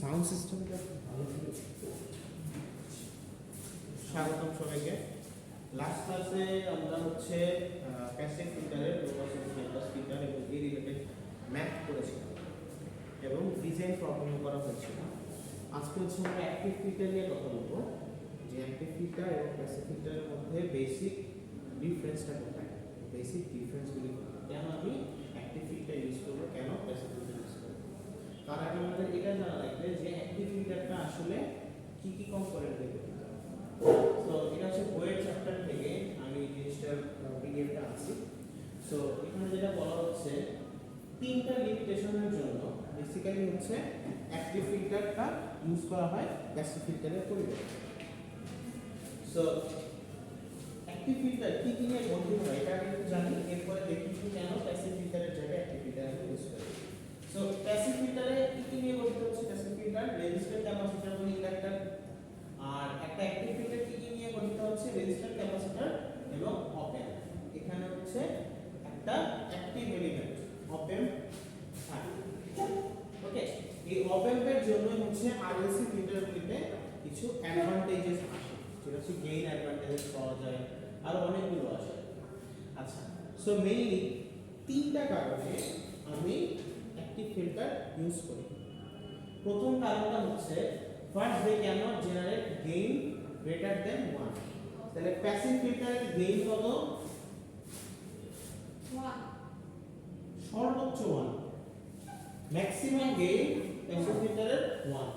Sound সিস্টেমটা ভালো ছিল। স্বাগতম সবাইকে। লাস্ট ক্লাসে আমরা হচ্ছে প্যাসিভ ফিল্টারের ফিল্টার এবং এই রিলেটেড ম্যাথ করেছিলাম এবং ডিজাইন প্রবলেম করা হয়েছিল। আজকে হচ্ছে আমরা অ্যাক্টিভ ফিল্টার নিয়ে কথা বলবো, যে অ্যাক্টিভ ফিল্টার এবং প্যাসিভ ফিল্টারের মধ্যে বেসিক ডিফারেন্সটা কোথায়, বেসিক ডিফারেন্সগুলি কেন আমি অ্যাক্টিভ ফিল্টার ইউজ করবো, কেন প্যাসিভ ফিল্টার ইউজ করবো। তার আগে আমাদের এটা জানা লাগবে যে অ্যাক্টিভ ফিল্টারটা আসলে কি কি কম্পোনেন্ট দিয়ে তৈরি। সো এটা হচ্ছে বইয়ের চ্যাপ্টার থেকে আমি জিনিসটার পিডিএফটা আনছি। সো এখানে যেটা বলা হচ্ছে তিনটা লিমিটেশনের জন্য বেসিক্যালি হচ্ছে অ্যাক্টিভ ফিল্টারটা ইউজ করা হয় প্যাসিভ ফিল্টারের পরিবর্তে। সো অ্যাক্টিভ ফিল্টার কি কি নিয়ে গঠিত হয় এটা কিন্তু জানি, এরপরে দেখি যে কেন প্যাসিভ ফিল্টারের জায়গায় অ্যাক্টিভ ফিল্টার ইউজ করি। সো প্যাসিভ ফিল্টারে কি কি নিয়ে গঠিত হচ্ছে? প্যাসিভ ফিল্টার রেজিস্টর, ক্যাপাসিটর এবং ইন্ডাক্টর। আর একটা অ্যাক্টিভ ফিল্টার কি কি নিয়ে গঠিত হচ্ছে? রেজিস্টর, ক্যাপাসিটর এবং অপ অ্যাম্প। এখানে হচ্ছে একটা অ্যাক্টিভ এলিমেন্ট অপ অ্যাম্প থাকে। ওকে, এই অপ অ্যাম্পের জন্য হচ্ছে আরএলসি ফিল্টারগুলিতে কিছু অ্যাডভান্টেজেস আসে, যেটা হচ্ছে গেইন অ্যাডভান্টেজেস পাওয়া যায়, আর অনেকগুলো আসে। আচ্ছা, সো মেইনলি তিনটা কারণে আমি অ্যাক্টিভ ফিল্টার ইউজ করি। প্রথম কারণটা হচ্ছে first they can not generate gain greater than 1। তাহলে প্যাসিভ ফিল্টারের গেইন কত? 1, সর্বোচ্চ 1, ম্যাক্সিমাম গেইন প্যাসিভ ফিল্টারের 1।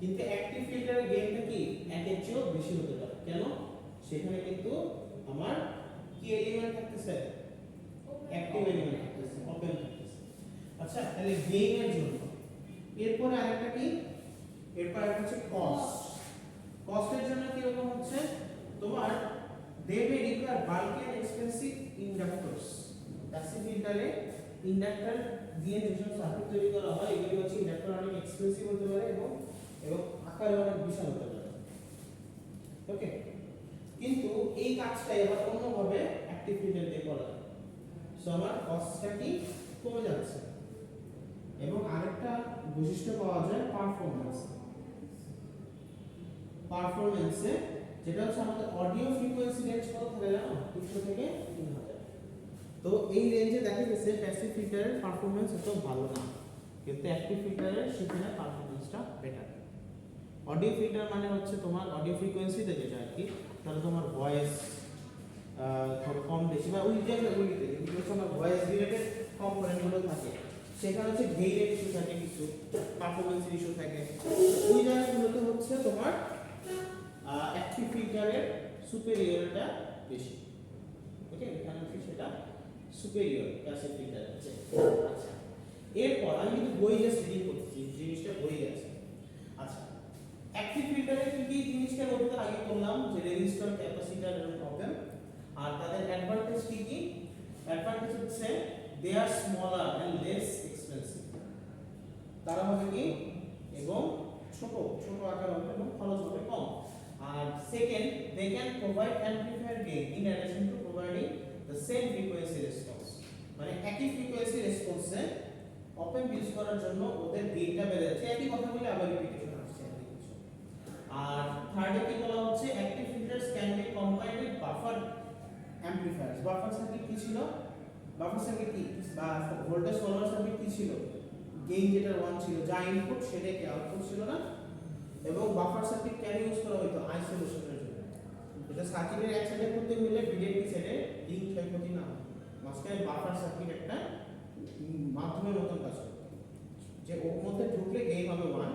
কিন্তু অ্যাক্টিভ ফিল্টারের গেইনটা কি একের চেয়েও বেশি হতে পারে। কেন? সেখানে কিন্তু আমার কি এলিমেন্ট থাকতেছে? অ্যাক্টিভ এলিমেন্ট থাকতেছে, ওপেন থাকতেছে। আচ্ছা, তাহলে গেইনের জন্য এরপর আরেকটা কি, এরপর আরেকটা হচ্ছে কস্ট। কস্টের জন্য কি রকম হচ্ছে তোমার they may require bulky and expensive inductors. Passive ফিল্টারে ইন্ডাক্টর দিয়ে যেসব সার্কিট তৈরি করা হয় এগুলি হচ্ছে ইন্ডাক্টর অনেক এক্সপেন্সিভ হতে পারে এবং আকারে অনেক বিশাল হতে পারে। ওকে, কিন্তু এই কাজটাই আবার অন্যভাবে অ্যাক্টিভ ফিল্টার দিয়ে করা যায়। সো আমার কস্টটা কি কমে যাচ্ছে। এবং আরেকটা বৈশিষ্ট্য পাওয়া যায় পারফরম্যান্সে, যেটা হচ্ছে আমাদের অডিও ফ্রিকোয়েন্সি রেঞ্জ কত থাকে জানো? 300 থেকে 3000। তো এই রেঞ্জে দেখা গেছে প্যাসিভ ফিল্টারের পারফরম্যান্স এত ভালো না, কিন্তু অ্যাক্টিভ ফিল্টারের সেখানে পারফরম্যান্সটা বেটার। অডিও ফিল্টার মানে হচ্ছে তোমার অডিও ফ্রিকোয়েন্সিতে যেটা আর কি, তাহলে তোমার ভয়েস ধরো কম বেশি বা ওই জায়গাগুলিতে যেগুলো হচ্ছে আমার ভয়েস রিলেটেড কম্পোনেন্টগুলো থাকে, সেখানে হচ্ছে গেইনের ইস্যু থাকে, কিছু পারফরম্যান্সের ইস্যু থাকে। ওই জায়গাগুলোতে হচ্ছে তোমার অ্যাক্টিভ ফিল্টারের সুপেরিয়রটা বেশি। ওকে, এখানে হচ্ছে সেটা সুপেরিয়র প্যাসিভ ফিল্টার হচ্ছে। আচ্ছা, এরপর আমি কিন্তু বই জাস্ট রিডিং করতেছি, জিনিসটা বই আছে। আচ্ছা, অ্যাক্টিভ ফিল্টারের কি কি জিনিসটা বলতে আগে বললাম যে রেজিস্টর, ক্যাপাসিটর এবং অপ অ্যাম্প। আর তাদের অ্যাডভান্টেজ কি কি? অ্যাডভান্টেজ হচ্ছে দে আর স্মলার এন্ড লেস এক্সপেন্সিভ। তারা হবে কি এবং ছোট আকার হবে এবং খরচ হবে কম। আর second, they can provide amplifier gain in addition to providing the same frequency response. মানে একই ফ্রিকোয়েন্সি রেসপন্সে অপ অ্যাম্প ইউজ করার জন্য ওদের গেইনটা বেড়ে যাচ্ছে। একই কথা বলে আবার রিপিটেশন আসছে একই কিছু। আর থার্ডে কি বলা হচ্ছে? Active filters can be combined with buffer amplifiers. Buffer circuit কি ছিল? বাফার সার্কিট কি বা ভোল্টেজ ফলোয়ার সার্কিট কি ছিল? গেইন যেটা 1 ছিল, যা ইনপুট সেটাই কি আউটপুট ছিল না? এবং বাফার সার্কিট কেন ইউজ করা হতো? আইসোলেশনের জন্য। এটা সার্কিটের এক সাইডে করতে হলে বিডেপি সাইডে লিংক ক্ষয়ক্ষতি না হয়, মাঝখানে বাফার সার্কিট একটা মাধ্যমের মতন কাজ করে, যে ওর মধ্যে ঢুকলে গেইন হবে 1,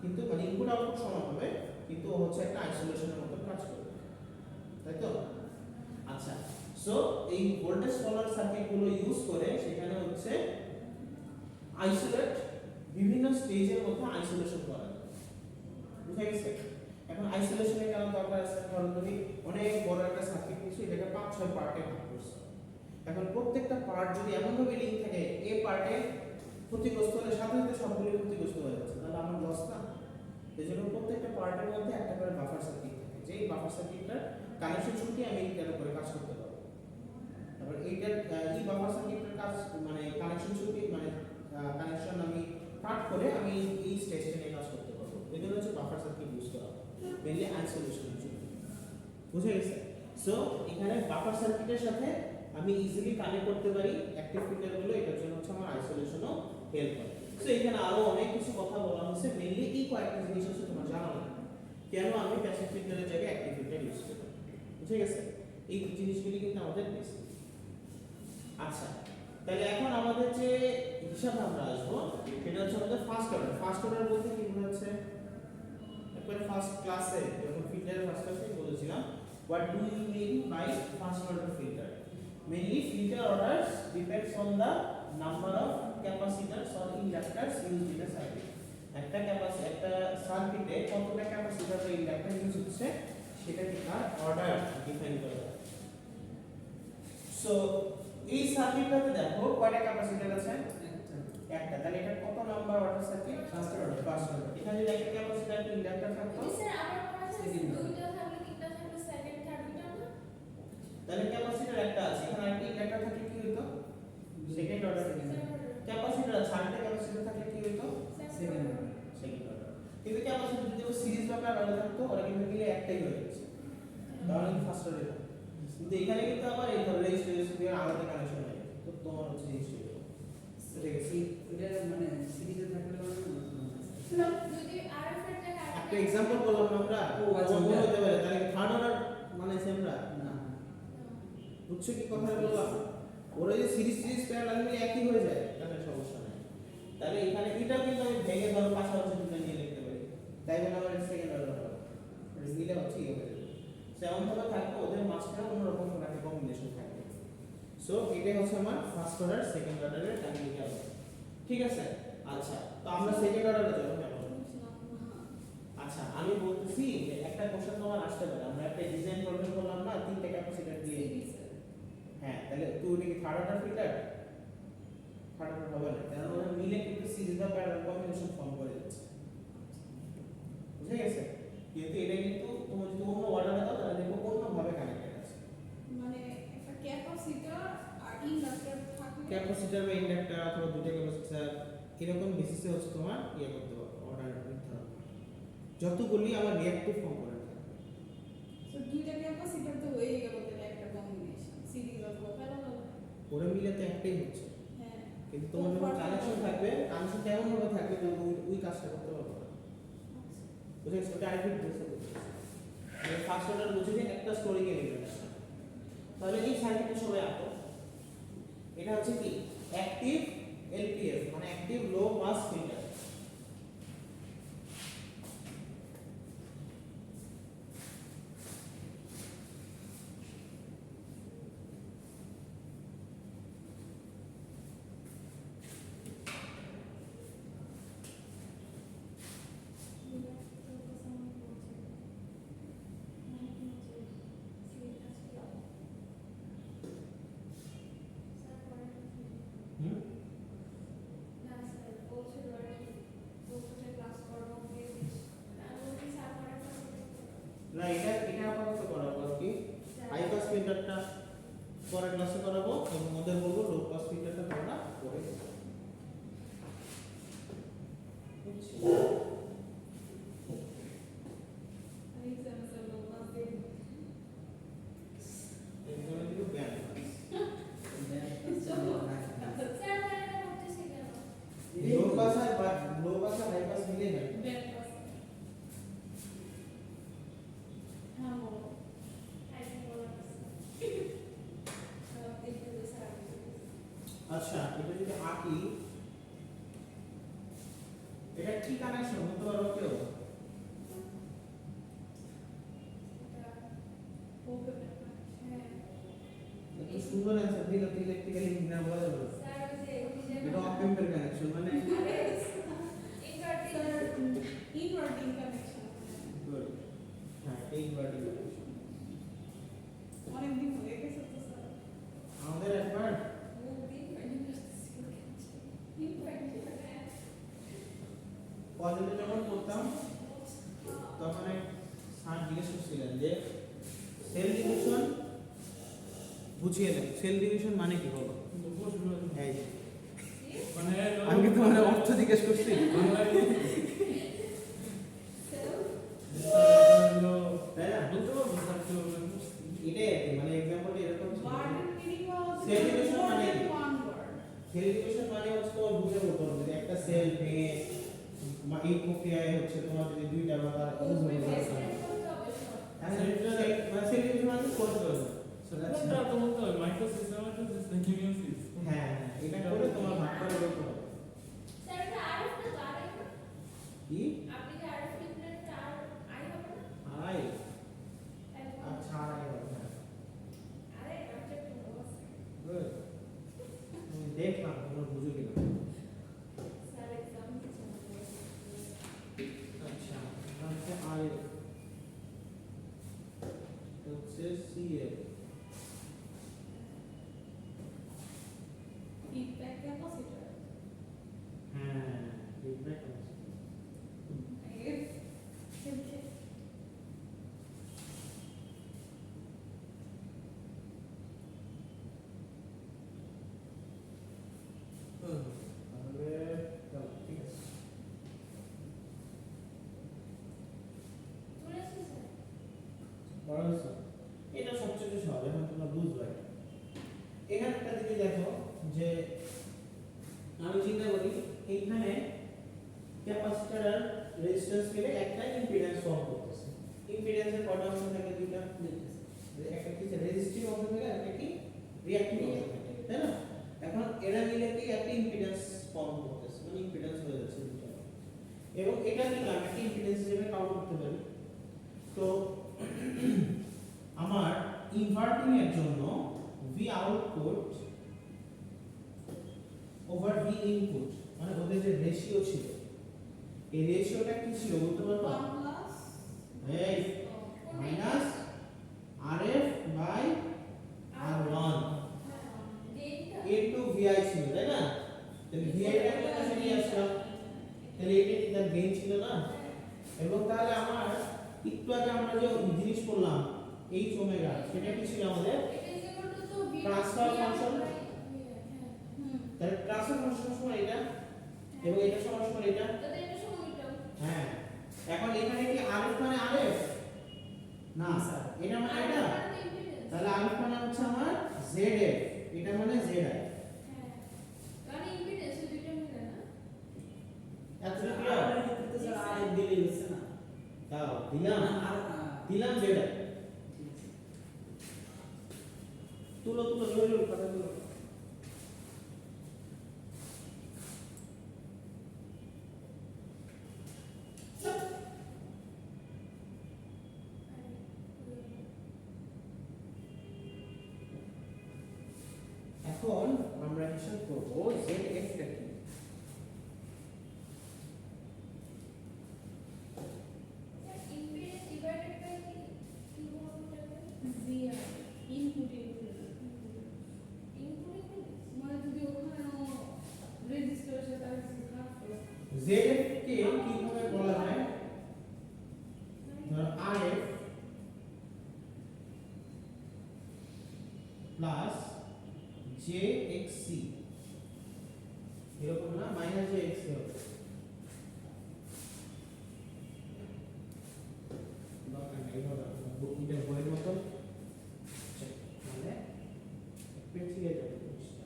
কিন্তু মানে ইনপুট আউটপুট সমান হবে, কিন্তু ও হচ্ছে একটা আইসোলেশনের মতন কাজ করবে, তাই তো? আচ্ছা, সো এই ভোল্টেজ ফলোয়ার সার্কিটগুলো ইউজ করে সেখানে হচ্ছে আইসোলেট বিভিন্ন স্টেজের মধ্যে আইসোলেশন করা যায়। বুঝা গেছে? এখন আইসোলেশনে কেন দরকার আছে? কারণ তুমি অনেক বড় একটা সার্কিট নিছো, এটাকে 5-6 পার্টে ভাগ করছো। এখন প্রত্যেকটা পার্ট যদি এমনভাবে লিংক থাকে, এ পার্টে ক্ষতিগ্রস্ত হলে সাথে সাথে সবগুলো ক্ষতিগ্রস্ত হয়ে যাচ্ছে, তাহলে আমার লস না। এজন্য প্রত্যেকটা পার্টের মধ্যে একটা করে বাফার সার্কিট থাকে, যেই বাফার সার্কিটটার কানেকশন ছুটি আমি কেন করে কাজ করতে পারবো। তারপর এইটার এই বাফার সার্কিটের কাজ মানে কানেকশন ছুটি মানে কানেকশন আমি কাট করে আমি এই স্টেজটা নিয়ে কাজ করতে পারবো। এজন্য হচ্ছে বাফার সার্কিট ইউজ করা হয় মেইনলি আইসোলেশনের জন্য। বুঝে গেছে? সো এখানে বাফার সার্কিটের সাথে আমি ইজিলি কানেক্ট করতে পারি অ্যাক্টিভ ফিল্টারগুলো, এটার জন্য হচ্ছে আমার আইসোলেশনও হেল্প করে। সো এখানে আরো অনেক কিছু কথা বলা হয়েছে, মেইনলি এই কয়েকটা জিনিস হচ্ছে তোমার জানা লাগবে কেন আমি প্যাসিভ ফিল্টারের জায়গায় অ্যাক্টিভ ফিল্টার ইউজ করি। বুঝে গেছে? এই জিনিসগুলি কিন্তু আমাদের বেসিক। আচ্ছা, তাহলে এখন আমাদের যে হিসাবে আমরা আসবো সেটা হচ্ছে আমাদের ফার্স্ট অর্ডার। ফার্স্ট অর্ডার বলতে কি বোঝাচ্ছে? একবারে ফার্স্ট ক্লাসে যখন ফিল্টারের ফার্স্ট ক্লাসে বলেছিলাম what do you mean by first order filter? Mainly filter orders depends on the number of capacitors or inductors used in a circuit. একটা সার্কিটে কতটা ক্যাপাসিটর বা ইন্ডাক্টর ইউজ হচ্ছে সেটাকে তার অর্ডার ডিফাইন করা হয়। সো এই সার্কিটটাতে দেখো কয়টা ক্যাপাসিটর আছে? একটা। তাহলে এটা কত number order circuit? First order. First order. এখানে যদি একটা ক্যাপাসিটর একটা ইন্ডাক্টর থাকতো স্যার আবার পড়া আছে দুইটা থাকলে তিনটা থাকলে সেকেন্ড থার্ড দুইটা না? তাহলে ক্যাপাসিটর একটা আছে, এখানে একটা ইন্ডাক্টর থাকলে কি হতো? Second order. ক্যাপাসিটর আছে, আরেকটা ক্যাপাসিটর থাকলে কি হতো? Second order. Second order. কিন্তু ক্যাপাসিটর যদি সিরিজ বা প্যারালাল থাকতো ওরা কিন্তু মিলে একটাই হয়ে যাচ্ছে, তাহলে ফার্স্ট অর্ডার। কিন্তু এখানে কিন্তু আবার এই ধরনের রেজিস্ট্যান্স আলাদা কানেকশন হয়, তো তোমার হচ্ছে জিনিসটা ঠিক আছে। এটা মানে সিরিজে থাকলে যদি আরএফ এর জায়গায় একটা एग्जांपल বললাম না আমরা, ও আচ্ছা মনে হতে পারে তাহলে থার্ড অর্ডার মানে আমরা না বুঝছো কি কথা বললাম? ওরা যে সিরিজ প্যারালাল মিলে একই হয়ে যায় তাহলে সমস্যা নাই। তাহলে এখানে এটাও কিন্তু আমি ভেঙে ধরো পাশাপাশি দুটো নিয়ে লিখতে পারি, তাই জন্য আমার সেকেন্ড অর্ডার হবে, মিলে হচ্ছে এই হয়ে যাবে। সেমন ভাবে থাকবে ওদের মাঝখানে অন্যরকম কোনো একটা কম্বিনেশন থাকবে। সো এটাই হচ্ছে আমার ফার্স্ট অর্ডার সেকেন্ড অর্ডারের টেকনিক্যাল। ঠিক আছে? আচ্ছা, তো আমরা সেকেন্ড অর্ডারে যাব কেন? আচ্ছা, আমি বলতেছি যে একটা কোশ্চেন তোমার আসতে পারে, আমরা একটা ডিজাইন প্রবলেম করলাম না তিনটা ক্যাপাসিটর দিয়ে। হ্যাঁ, তাহলে তুই ওটাকে third order filter? Third order হবে না, কারণ ওরা মিলে কিন্তু সিরিজ বা প্যারালাল কম্বিনেশন ফর্ম করে দিচ্ছে। বুঝে গেছে? কিন্তু এটা কিন্তু তুমি যদি অন্য অর্ডারে দাও তাহলে দেখো অন্যভাবে কানেক্টেড আছে। মানে একটা ক্যাপাসিটর আর ইন্ডাক্টর থাকলে ক্যাপাসিটর বা ইন্ডাক্টর অথবা দুটো ক্যাপাসিটর এরকম বেসিসে হচ্ছে তোমার করতে হবে, অর্ডার নির্ধারণ যতগুলি আমার রিঅ্যাক্টিভ কম্পোনেন্ট থাকবে। সো দুইটা ক্যাপাসিটর তো হয়ে গেল তাহলে একটা কম্বিনেশন সিরিজ অথবা প্যারালাল। ওরা মিলে তো একটাই হচ্ছে, হ্যাঁ কিন্তু তোমার যখন কানেকশন থাকবে কানেকশন কেমন ভাবে থাকবে যে ওই কাজটা করতে পারবে না। বুঝে গেছো? ওটা আরেকটু বুঝতে বুঝতে ফার্স্ট অর্ডার বুঝে যে একটা স্টোরি কে নিয়ে আসছে। তাহলে এই সার্কিটে সবাই আঁকো। এটা হচ্ছে কি অ্যাক্টিভ এলপিএফ মানে অ্যাক্টিভ লো পাস ফিল্টার। না এটা আপাতত করাবো আর কি, হাই পাস ফিল্টারটা পরের ক্লাসে করাবো এবং ওদের বলবো লো পাস ফিল্টারটা তোমরা পরে করবে। এক্সাম্পল লো পাস দিয়ে এগুলো কিন্তু ব্যান্ড স্যার মানে এটা করতেছি কেন? লো পাস আর হাই পাস মিলে না। Band pass. হ্যাঁ বলো আইসি বলা আছে সব দেখতে তো স্যার আচ্ছা, এটা যদি আঁকি এটা কি কানেকশন হতে পারো কেউ? ওকে হ্যাঁ এত সুন্দর অ্যান্সার দিলে তো ইলেকট্রিক্যাল ইঞ্জিনিয়ার বলা যাবে। স্যার ওই যে এটা অফ টেম্পার কানেকশন মানে স্যার ইনভার্টিং কানেকশন গুড। হ্যাঁ, এই ইনভার্টিং কানেকশন অনেক দিন হয়ে গেছে তো স্যার আমাদের একবার কলেজে যখন পড়তাম তখন এক স্যার জিজ্ঞেস করছিলেন যে সেল ডিভিশন বুঝিয়ে দেন, সেল ডিভিশন মানে কি হলো? এই যে। আমি কি তোমার অর্থ জিজ্ঞেস করছি? Segregation মানে কি? one word. সেগ্রিগেশন মানে হচ্ছে তোমার বুঝে বলতে হবে যে একটা সেল ভেঙে এই প্রক্রিয়ায় হচ্ছে তোমার যদি দুইটা বা তার অধিক হয় Explain করতে হবে সব। হ্যাঁ মানে সেগ্রিগেশন মানে করতে হবে সো দ্যাটস কোনটা তো বলতে হবে মাইক্রোসিস্টেম আর কিমিওসিস হ্যাঁ এটা করে তোমার ভাগ করে বলতে হবে স্যার এটা আরএফ না তো আরএফ না? কি আপনি কি আরএফ লিখলেন এটা আর আই হবে না? আই তাহলে আচ্ছা আই হ্যাঁ আরে কনসেপ্ট হলো গুড দেখলাম তোমরা বুঝো কিনা স্যার एग्जाम দিচ্ছেন আচ্ছা তাহলে আই হচ্ছে সিএল Feedback capacitor. হ্যাঁ ফিডব্যাক আছে Okay. তাহলে চলো ঠিক আছে চলে এসেছে স্যার। বড় হয়েছে এটা সবচেয়ে সহজ এখন তোমরা বুঝবে এখানে একটা দিকে দেখো যে আমি চিন্তা করি এইখানে ক্যাপাসিটর আর রেজিস্ট্যান্স মিলে একটা ইম্পিডেন্স ফর্ম করতেছে ইম্পিডেন্সের কয়টা অংশ থাকে দুইটা একটা কি রেজিস্টিভ অংশ থাকে আর একটা কি রিঅ্যাক্টিভ অংশ থাকে তাই না এখন এরা মিলে কি একটা ইম্পিডেন্স ফর্ম করতেছে মানে ইম্পিডেন্স হয়ে যাচ্ছে দুইটা এবং এটা নিলাম একটা ইম্পিডেন্স হিসেবে কাউন্ট করতে পারি তো আমার ইনভার্টিং এর জন্য V output over V input মানে ওদের যে রেশিও ছিল এই রেশিওটা কি ছিল বলতে পারবা One plus. এই minus RF by R one data into VI ছিল তাই না তাহলে ভিআইটা কি কাছে নিয়ে আসলাম তাহলে এটা কি তার গেইন ছিল না এবং তাহলে আমার একটু আগে আমরা যে জিনিস করলাম এইচ ওমেগা সেটা কি ছিল আমাদের এটা ইজ ইকুয়াল টু তো ভি Transfer function? হুম। তাহলে ট্রান্সফার ফাংশন সমান এটা এবং এটা সমান সমান এটা তাহলে এটা সমান এটা হ্যাঁ এখন এখানে কি আরএফ মানে আরএফ না স্যার এটা মানে এটা তাহলে আরএফ মানে হচ্ছে আমার জেডএফ এটা মানে জেডআই হ্যাঁ কারণ ইম্পিডেন্স দুইটা মিলে না এতটুকু আর ক্লিয়ার এর ক্ষেত্রে তো স্যার আর দিলে হচ্ছে না দাও দিলাম আর দিলাম জেডআই ঠিক আছে তুলো তুলো জোরে জোরে কথা তুলো এখন আমরা হিসাব করব জেডএফ টা কি ইম্পিডেন্স ডিভাইডেড বাই কি বলবো VI. Input input. ইনপুট মানে যদি ওখানে রেজিস্টার আছে তাহলে থাকবে জেডএফ কে কিভাবে বলা যায় ধরো আরএফ প্লাস জেএক্সসি এরকম না মাইনাস জেএক্সসি হবে দরকার নেই এইভাবে এটা বইয়ের মতো মানে পেন্সিলে যাবে জিনিসটা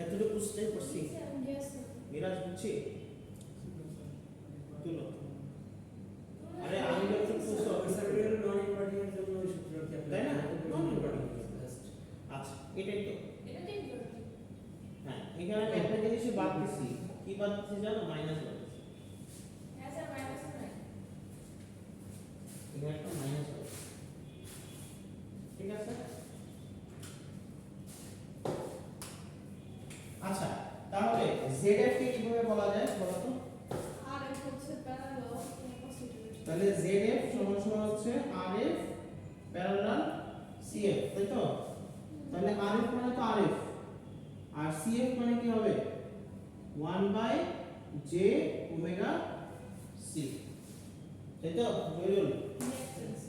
এতটুকু বুঝতে পারছি ইয়েস মিরাজ বুঝছি তুলো আরে আমি যখন বুঝছো স্যার এর নন ইনভার্টিং এর জন্য ওই সূত্র কি তাই না? Non-inverting আচ্ছা এটাই তো এটা ঠিক বলছো হ্যাঁ এখানে আমি একটা জিনিস বাদ দিছি কি বাদ দিছি জানো মাইনাস বাদ দিছি হ্যাঁ স্যার মাইনাস নাই এখানে একটা মাইনাস হবে, ঠিক আছে? আচ্ছা, তাহলে ZF কে কিভাবে বলা যায় বলো তো? আর এক হচ্ছে প্যারালাল ক্যাপাসিটর। তাহলে ZF সমান সমান হচ্ছে RF প্যারালাল CF, তাই তো? তাহলে RF মানে তো RF, আর CF মানে কি হবে? 1/j ওমেগা C, তাই তো? জয়ুল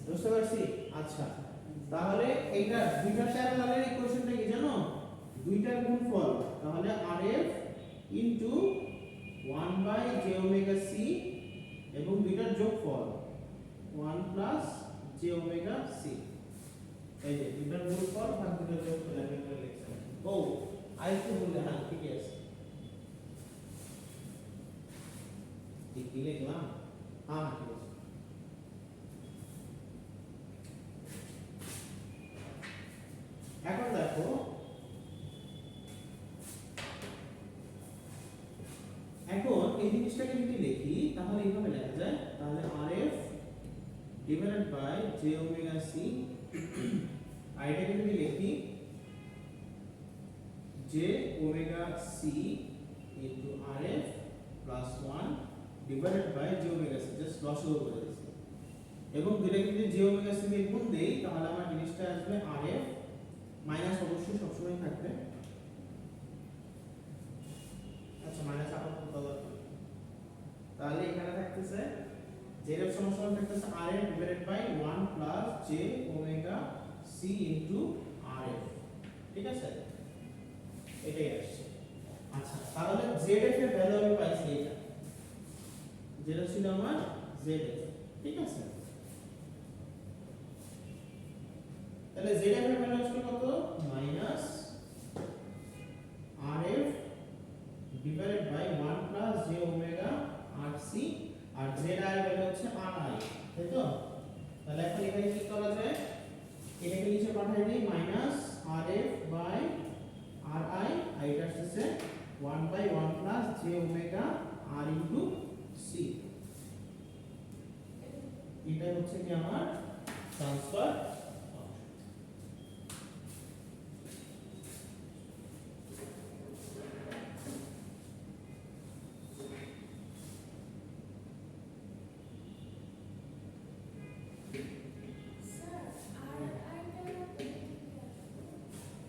বুঝতে পারছি? আচ্ছা, তাহলে এইটা দুইটা প্যারালালের ইকুয়েশনটা কি জানো? দুইটার গুণফল, তাহলে RF into 1/j omega C এবং দুইটার যোগফল 1 প্লাস j ওমেগা C। এই যে দুইটার গুণফল ভাগ দুইটার যোগফল আমি করে লিখছি। ও আরেকটু বললে, হ্যাঁ ঠিকই আছে, ঠিক কি লিখলাম? হ্যাঁ ঠিক আছে। এখন দেখো, এখন এই জিনিসটাকে যদি লিখি তাহলে এইভাবে লেখা যায়, তাহলে RF divided by j omega C, আর এটাকে যদি লিখি j omega C into RF plus 1 divided by j omega C, just লসাগু করে দিচ্ছি, এবং দুইটাকে যদি j ওমেগা C দিয়ে গুণ দেই তাহলে আমার জিনিসটা আসবে RF মাইনাস অবশ্যই সবসময় থাকবে। আচ্ছা, মাইনাস আপাতত দরকার, তাহলে এখানে থাকতেছে ZF সমান সমান থাকতেছে RF divided by 1 plus j omega C into RF, ঠিক আছে? এটাই আসছে। আচ্ছা, তাহলে ZF এর ভ্যালু আমি পাইছি এটা, যেটা ছিল আমার ZF, ঠিক আছে? তাহলে ZF এর ভ্যালু আসবে কত? Minus RF divided by 1 plus j omega RC, আর ZI এর ভ্যালু হচ্ছে RI, তাই তো? তাহলে এখন এখানে কি করা যায়? এটাকে নিচে পাঠিয়ে দিই, মাইনাস RF বাই RI, আর এটা আসছে 1/1 plus j omega R into C। এটা হচ্ছে কি আমার ট্রান্সফার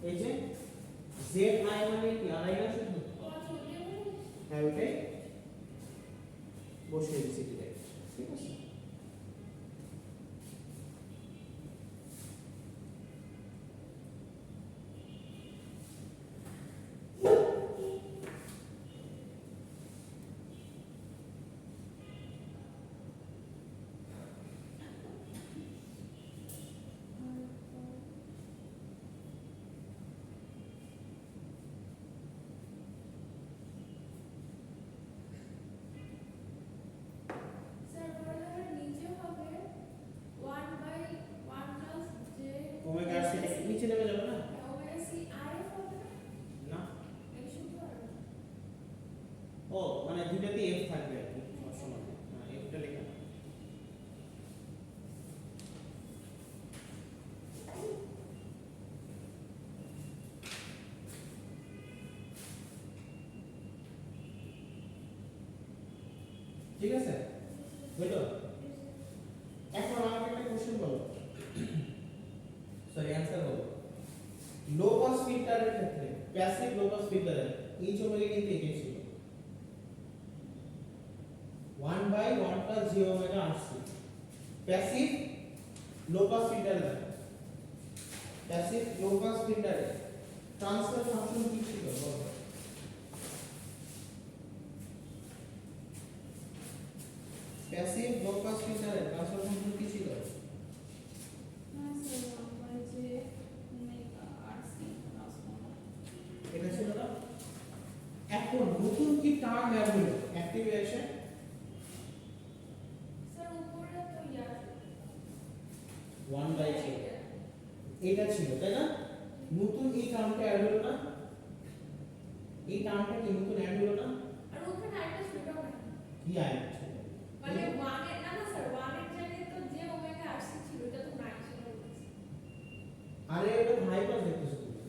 এই যে ZI মানে কি? RI না শুধু? হ্যাঁ, ওইটাই বসিয়ে দিচ্ছি ডিরেক্ট, ঠিক আছে? ওমেগা RC টা নিচে নেমে যাবে না? না, ও মানে দুইটাতে F থাকবে আর কি সবসময়, হ্যাঁ F টা লেখা। ঠিক আছে, বুঝলো? এখন আমাকে একটা কোশ্চেন বলো, সরি অ্যানসার বলো। লো পাস ফিল্টারের ক্ষেত্রে, প্যাসিভ লো পাস ফিল্টারের H ওমেগা কিন্তু এটাই ছিল, 1/1 plus j omega RC। Passive low pass ফিল্টারের, প্যাসিভ লো পাস ফিল্টারের ট্রান্সফার ফাংশন কি ছিল বলো? প্যাসিভ লো পাস ফিল্টারের ট্রান্সফার ফাংশন কি ছিল? এটা ছিল না? এখন নতুন কি টার্ম অ্যাড হলো? অ্যাক্টিভেশন 1/k, এটা ছিল তাই না? নতুন এই টার্মটা অ্যাড হলো না? এই টার্মটা কি নতুন অ্যাড হলো না? কি অ্যাড ছিল? আরে এটা হাই পাস দেখতেছো তুমি,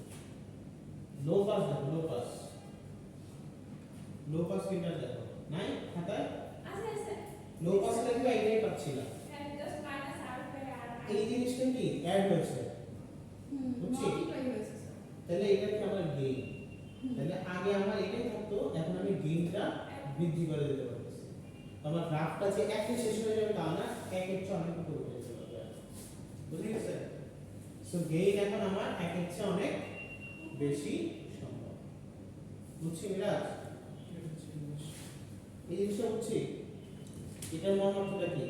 লো পাস দেখো, লো পাস ফিল্টার দেখো নাই খাতায়, আছে আছে লো পাস দেখবে এটাই পাচ্ছি না। হ্যাঁ জাস্ট মাইনাস আর করে আর এই জিনিসটা কি অ্যাড হয়েছে, বুঝছি? মাল্টিপ্লাই হয়েছে স্যার। তাহলে এটা কি আমার গেইন, তাহলে আগে আমার এটাই থাকতো, এখন আমি গেইনটা বৃদ্ধি করে দিতে পারতেছি। আমার গ্রাফটা যে একই শেষ হয়ে যাবে তা না, একের চেয়ে অনেক উপরে উঠে যেতে পারবে, বুঝে গেছে? সো গেইন এখন আমার একের চেয়ে অনেক বেশি সম্ভব, বুঝছি মিরাজ? এই জিনিসটা বুঝছি। এটার মর্মটা কি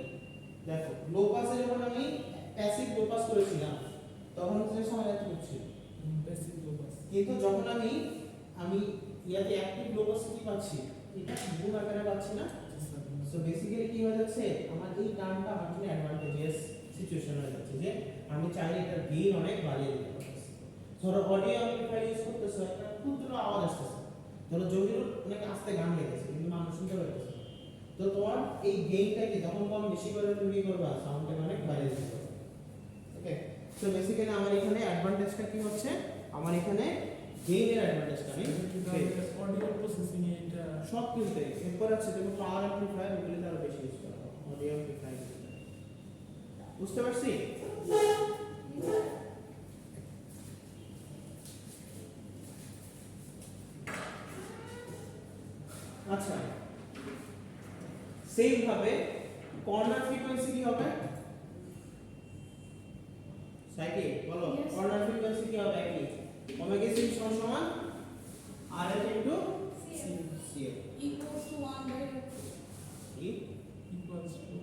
দেখো, লো পাসে যখন আমি প্যাসিভ লো পাস করেছিলাম তখন হচ্ছে সময় লাগতে হচ্ছে, Basic low pass. কিন্তু যখন আমি ইয়াতে অ্যাক্টিভ লো পাস কি পাচ্ছি, এটা গুণ আকারে পাচ্ছি না। সো বেসিক্যালি কি হয়ে যাচ্ছে, আমার এই টার্মটা আমার জন্য অ্যাডভান্টেজিয়াস সিচুয়েশন হয়ে যাচ্ছে যে আমি চাইলে এটার গেইন অনেক বাড়িয়ে দিতে পারতেছি। ধরো অডিও অ্যাম্পলিফায়ার ইউজ করতেছো, একটা ক্ষুদ্র আওয়াজ আসতেছে, ধরো জহিরুল অনেক আস্তে গান গেয়েছে কিন্তু মানুষ শুনতে পারতেছে, তো তোমার এই গেইনটা কি তখন কম বেশি করে তুমি করবা, সাউন্ডটা অনেক বাড়িয়ে দিতে পারবে। ওকে, সো বেসিক্যালি আমার এখানে অ্যাডভান্টেজটা কি হচ্ছে, আমার এখানে গেইনের অ্যাডভান্টেজটা আমি পেয়েছি। Audio processing এটা সব কিছুতে এরপর আছে যেমন পাওয়ার অ্যাম্পলিফায়ার, ওগুলো তারা বেশি ইউজ করা হয়, অডিও অ্যাম্পলিফায়ার। বুঝতে পারছি? আচ্ছা, সেম ভাবে কর্নার ফ্রিকোয়েন্সি কি হবে? সাইকে বলো, Yes. কর্নার ফ্রিকোয়েন্সি কি হবে? একই ওমেগা সি সমান RF into CF equals to 1 by root 2. কি equals to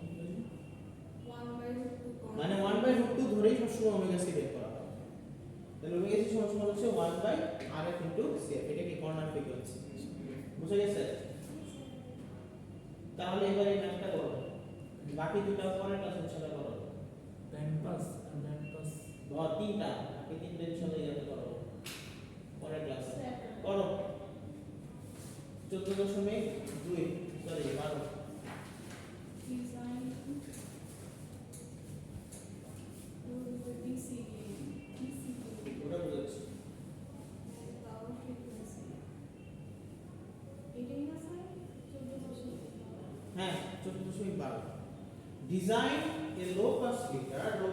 1 by root 2 corner. মানে 1/√2 ধরেই সবসময় ওমেগা সি বের করা হয়, তাহলে ওমেগা সি সমান হচ্ছে 1/RF ইনটু CF, এটা কি কর্নার ফ্রিকোয়েন্সি, বুঝা গেছে? তাহলে এবারে ম্যাথটা করো, বাকি দুটো পরের ক্লাসে ইনশাআল্লাহ করো। band pass আর band pass. তিনটা বাকি তিনটা ইনশাআল্লাহ ইয়াতে করো পরের ক্লাসে করো। 14.2 সরি 12 Design DC gain. ওটা বুঝাচ্ছি। Power frequency. এটাই না স্যার 14%? হ্যাঁ 14.12 design A low pass filter, low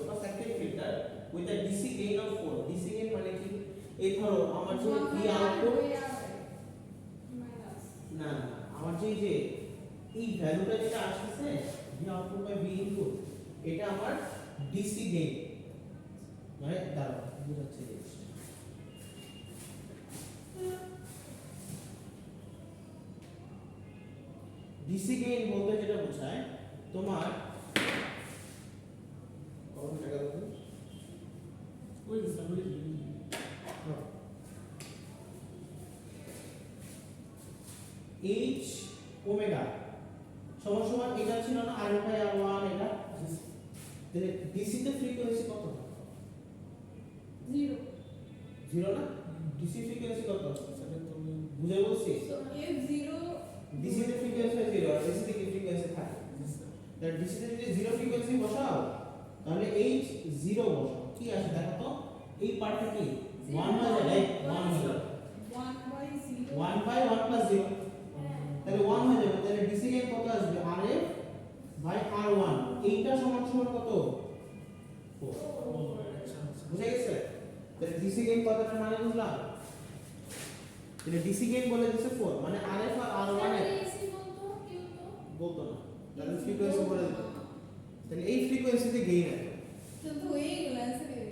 pass active filter with a DC gain of 4। DC gain মানে কি, এই ধরো আমার যে ভি আউটপুট, না না আমার যে এই ভ্যালুটা যেটা আসছে V output by V input, এটা আমার ডিসি গেইন, মানে দাঁড়াও বুঝাচ্ছি জিনিসটা। ডিসি গেইন বলতে যেটা বোঝায় তোমার কত টাকা দেবো Wait a second, H omega সমান সমান এটা ছিল না আর বাই আর 1, এটা তাহলে ডিসি তে ফ্রিকোয়েন্সি কত? 0. 0 না, ডিসি ফ্রিকোয়েন্সি কত সেটা তো বুঝে বলছি? So if 0 ডিসি তে ফ্রিকোয়েন্সি 0 আর ডিসি তে কি ফ্রিকোয়েন্সি থাকে? তাহলে ডিসি তে যদি 0 ফ্রিকোয়েন্সি বসাও তাহলে এইচ 0 বসাও, কি আসে দেখো তো, এই পার্টটা কি 1 হয়ে যায়, রাইট? 1 হয়ে যাবে 1 by 0. 1 বাই 1 প্লাস 0, তাহলে 1 হয়ে যাবে। তাহলে ডিসি গেইন কত আসবে? RF বাই R1, এইটা সমান সমান কত? 4। বুঝে গেছে? তাহলে ডিসি গেইন কতটার মানে বুঝলাম? তাহলে ডিসি গেইন বলে দিছে 4, মানে RF আর R1 এর বলতো না, তাহলে ফ্রিকোয়েন্সি বলে দিত। তাহলে এই ফ্রিকোয়েন্সিতে গেইন আছে কিন্তু এইগুলো অ্যান্সার এর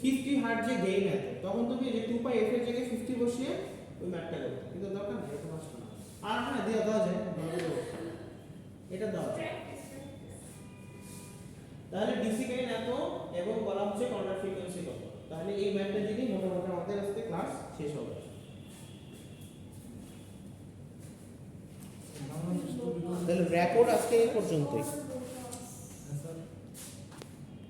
50 হার্টজ এ গেইন আছে, তখন তুমি যে 2 পাই f এর জায়গায় 50 বসিয়ে ওই ম্যাথটা করতে, কিন্তু দরকার নেই, এটা কষ্ট না। আর হ্যাঁ দেওয়া যায়, এটা দাও। তাহলে ডিসি গেইন এত এবং বলা হচ্ছে কর্নার ফ্রিকোয়েন্সি কত, তাহলে এই ম্যাথটা যদি মোটামুটি আমাদের আজকে ক্লাস শেষ হবে। তাহলে রেকর্ড আজকে এই পর্যন্তই।